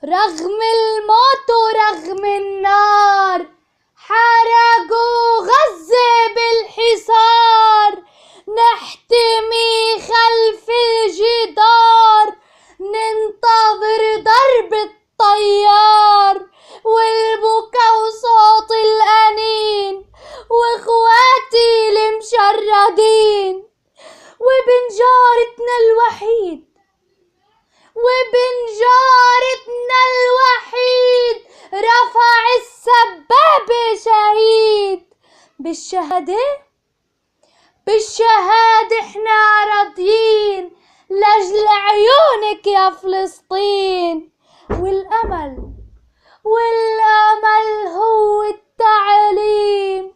رغم الموت ورغم النار حرقوا غزة بالحصار، نحتمي خلف الجدار ننتظر ضرب الطيار، والبكا وصوت الأنين واخواتي المشردين، وبنجارتنا الوحيد رفع السبابة شهيد. بالشهادة احنا راضيين لأجل عيونك يا فلسطين. والأمل هو التعليم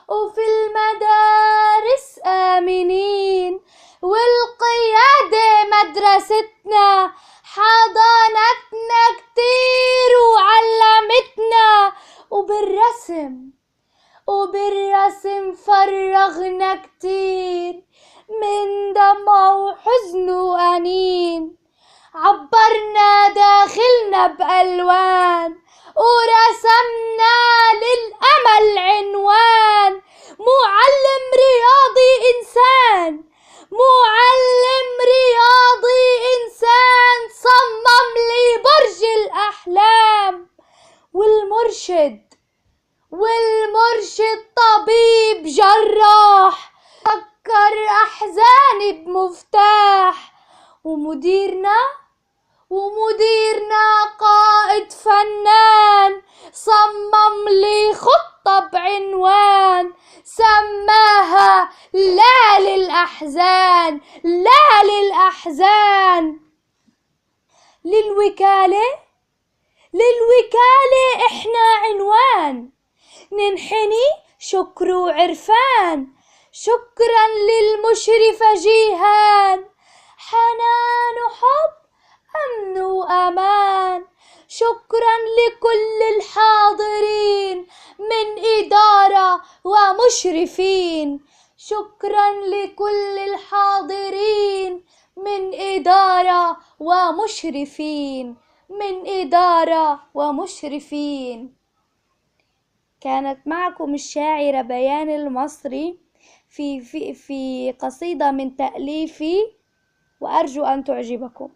وفي المدارس آمنين، والقيادة مدرستنا حضانتنا كتير وعلمتنا، وبالرسم فرغنا كتير من دمع وحزن وأنين، عبرنا داخلنا بألوان ورسمنا للأمل عنوان. معلم رياضي إنسان صمم لي برج الأحلام، والمرشد طبيب جراح فكر أحزاني بمفتاح، ومديرنا قائد فنان صمم لي خطة بعنوان سماها لا للأحزان. للوكالة احنا عنوان، ننحني شكر وعرفان. شكرا للمشرفة جيهان، حنان وحب أمن وأمان. شكرا لكل الحاضرين من إدارة ومشرفين. شكرا لكل الحاضرين من إدارة ومشرفين. كانت معكم الشاعرة بيان المصري في قصيدة من تأليفي، وأرجو أن تعجبكم.